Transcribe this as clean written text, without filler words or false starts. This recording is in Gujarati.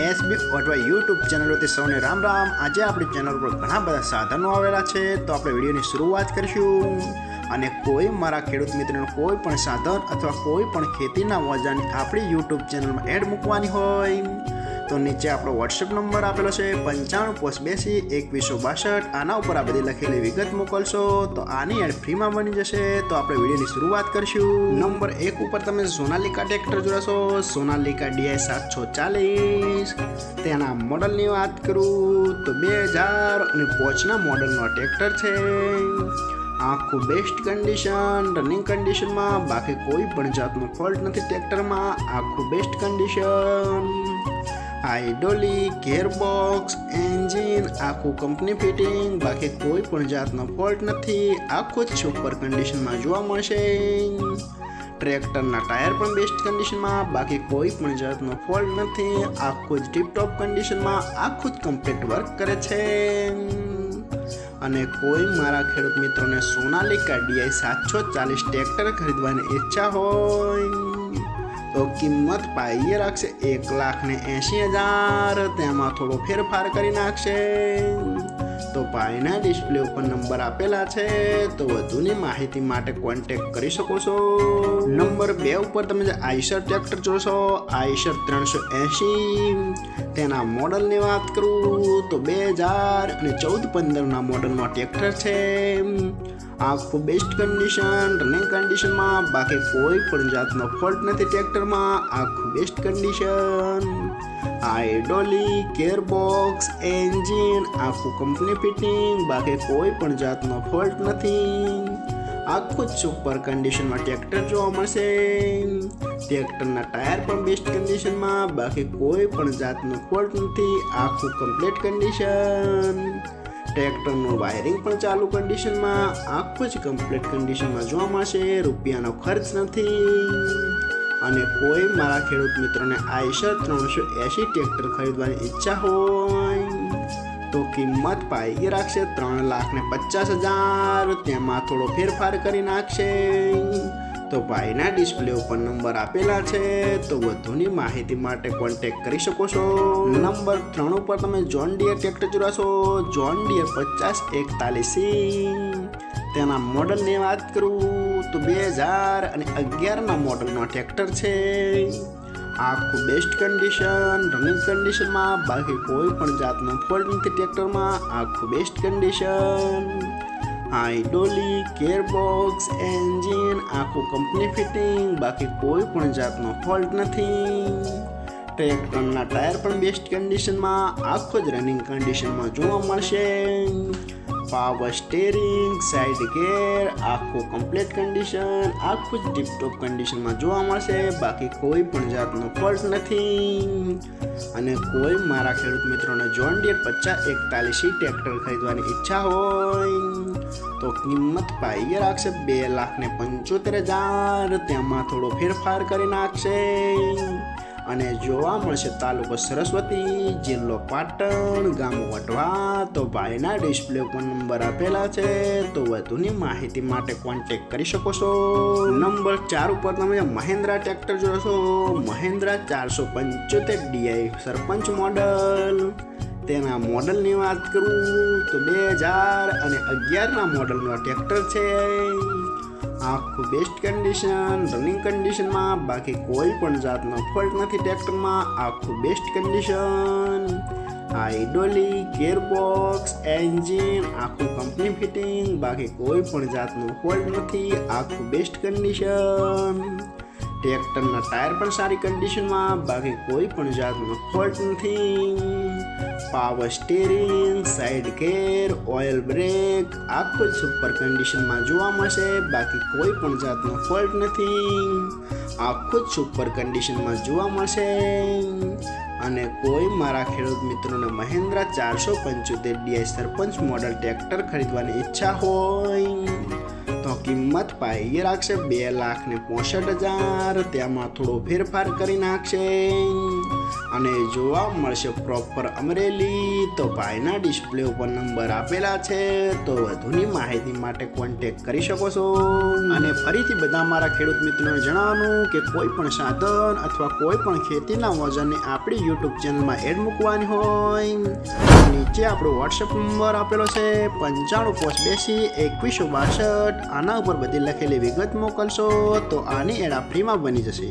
એસબી ઓટો યુટ્યુબ ચેનલ વતી સૌને રામ રામ। આજે આપણી ચેનલ પર ઘણા બધા સાધનો આવેલા છે, તો આપણે વિડીયોની શરૂઆત કરીશું। અને કોઈ મારા ખેડૂત મિત્રોને કોઈ પણ સાધન અથવા કોઈ પણ ખેતીના ઓજારની આપણી યુટ્યુબ ચેનલમાં એડ મૂકવાની હોય તો નીચે આપણો વોટ્સએપ નંબર આપેલો છે 95822162। આના ઉપર આ બધી લખેલી વિગત મોકલશો તો આની એડ ફ્રીમાં બની જશે। તો આપણે વિડીયોની શરૂઆત કરીશું। નંબર 1 ઉપર તમે સોનાલિકા ટ્રેક્ટર જોશો, સોનાલિકા DI 740। તેના મોડલની વાત કરું તો 2005ના મોડલનો ટ્રેક્ટર છે। આખું બેસ્ટ કન્ડિશન, રનિંગ કન્ડિશનમાં, બાકી કોઈ પણ જાતનો ફોલ્ટ નથી ટ્રેક્ટરમાં। આખું best condition, hydraulic, gearbox, engine આખું કંપની ફિટિંગ, બાકી કોઈ પણ જાતનો ફોલ્ટ નથી। આખું જ સુપર કન્ડિશનમાં જોવા મળશે। ટ્રેક્ટરના ટાયર પણ બેસ્ટ કન્ડિશનમાં, બાકી કોઈ પણ જાતનો ફોલ્ટ નથી। આખું જ ટીપટોપ કન્ડિશનમાં, આખું જ કમ્પ્લીટ વર્ક કરે છે। અને કોઈ મારા ખેડૂત મિત્રોને સોનાલિકા DI 740 ટ્રેક્ટર ખરીદવાની ઈચ્છા હોય તો કિંમત પાઈએ રાખશે 1,80,000। તેમાં થોડો ફેરફાર કરી નાખશે। તો ભાઈના ડિસ્પ્લે ઉપર નંબર આપેલા છે, તો વધુની માહિતી માટે કોન્ટેક્ટ કરી શકો છો। નંબર 2 ઉપર તમે જે આઈશર ટ્રેક્ટર જોશો, આઈશર 380। તેના મોડલની વાત કરું તો 2014-15ના મોડલનો ટ્રેક્ટર છે। આખું બેસ્ટ કન્ડિશન, રનિંગ કન્ડિશનમાં, બાકી કોઈ પણ જાતનો ફોલ્ટ નથી ટ્રેક્ટરમાં। આખું best condition, hydraulic, gearbox, engine આખું કંપની ફિટિંગ, બાકી કોઈ પણ જાતનો ફોલ્ટ નથી। આખું જ સુપર કન્ડિશનમાં ટ્રેક્ટર જોવા મળશે। ટ્રેક્ટરના ટાયર પણ બેસ્ટ કન્ડિશનમાં, બાકી કોઈ પણ જાતનો ફોલ્ટ નથી। આખું કમ્પ્લીટ કન્ડિશન, ટ્રેક્ટરનું વાયરિંગ પણ ચાલુ કન્ડિશનમાં, આખું જ કમ્પ્લીટ કન્ડિશનમાં જોવા મળશે। રૂપિયાનો ખર્ચ નથી। અને કોઈ મારા ખેડૂત મિત્રોને આઈશર 380 ટ્રેક્ટર ખરીદવાની ઈચ્છા હોય તો કિંમત પાઈ રાખશે 3,50,000। તેમાં થોડો ફેરફાર કરી નાખશે। તો ભાઈના ડિસ્પ્લે ઉપર નંબર આપેલા છે, તો વધુની માહિતી માટે કોન્ટેક્ટ કરી શકો છો। નંબર 3 ઉપર તમે જોન ડીયર ટ્રેક્ટર જોશો, જોન ડીયર 5041C। તેના મોડલની વાત કરું તો 2011ના મોડલનો ટ્રેક્ટર છે। આખું બેસ્ટ કન્ડિશન, રનિંગ કન્ડિશનમાં, બાકી કોઈ પણ જાતનો ફોલ્ટ નથી ટ્રેક્ટરમાં। આખું best condition, hydraulic, gearbox, engine આખું કંપની ફિટિંગ, બાકી કોઈ પણ જાતનો ફોલ્ટ નથી। ટ્રેક્ટરના ટાયર પણ બેસ્ટ કન્ડિશનમાં, આખું જ રનિંગ કન્ડિશનમાં જોવા મળશે। પાવર સ્ટેરિંગ, સાઇડ ગેર આખું કમ્પ્લીટ કન્ડિશન, આખું જ ટીપટોપ કન્ડિશનમાં જોવા મળશે। બાકી કોઈ પણ જાતનો ફોલ્ટ નથી। અને કોઈ મારા ખેડૂત મિત્રોને જોન ડીયર 5041C ટ્રેક્ટર ખરીદવાની ઈચ્છા હોય તો કિંમત પાઈએ રાખશે 2,75,000। તેમાં થોડો ફેરફાર કરી નાખશે। અને જોવા મળશે તાલુકો સરસ્વતી, જિલ્લો પાટણ, ગામ વટવા। તો ભાઈના ડિસ્પ્લે ઉપર નંબર આપેલા છે, તો વધુની માહિતી માટે કોન્ટેક્ટ કરી શકો છો। નંબર 4 ઉપર તમે મહિન્દ્રા ટ્રેક્ટર જોશો, મહિન્દ્રા 475 DI સરપંચ મોડલ। તેના મોડલની વાત કરું તો 2011ના મોડલનો ટ્રેક્ટર છે। આખું બેસ્ટ કન્ડિશન, રનિંગ કન્ડિશનમાં, બાકી કોઈ પણ જાતનો ફોલ્ટ નથી ટ્રેક્ટરમાં। આખું best condition, hydraulic, gearbox, engine આખું કંપની ફિટિંગ, બાકી કોઈ પણ જાતનો ફોલ્ટ નથી। આખું બેસ્ટ કન્ડિશન, ટ્રેક્ટરના ટાયર પણ સારી કન્ડિશનમાં, બાકી કોઈ પણ જાતનો ફોલ્ટ નથી। પાવર સ્ટીરિંગ, સાઇડ ગેર, ઓઇલ બ્રેક આખું જ સુપર કન્ડિશનમાં જોવા મળશે। બાકી કોઈ પણ જાતનો ફોલ્ટ નથી। આખું જ સુપર કન્ડિશનમાં જોવા મળશે। અને કોઈ મારા ખેડૂત મિત્રોને મહિન્દ્રા 475 DI સરપંચ મોડલ ટ્રેક્ટર ખરીદવાની ઈચ્છા હોય તો કિંમત પાઈએ રાખશે 2,65,000। તેમાં થોડો ફેરફાર કરી નાખશે। અને જોવા મળશે પ્રોપર અમરેલી, તો ભાઈના ડિસ્પ્લે ઉપર નંબર આપેલા છે, તો વધુની માહિતી માટે કોન્ટેક્ટ કરી શકો છો. અને ફરીથી બધા મારા ખેડૂત મિત્રોને જણાવવાનું કે કોઈ પણ સાધન અથવા કોઈ પણ ખેતીના વજનને આપણી યુટ્યુબ ચેનલમાં એડ મૂકવાની હોય નીચે આપણો વોટ્સએપ નંબર આપેલો છે 9582 2162. આના ઉપર બધી લખેલી વિગત મોકલશો તો આની એડ ફ્રીમાં બની જશે.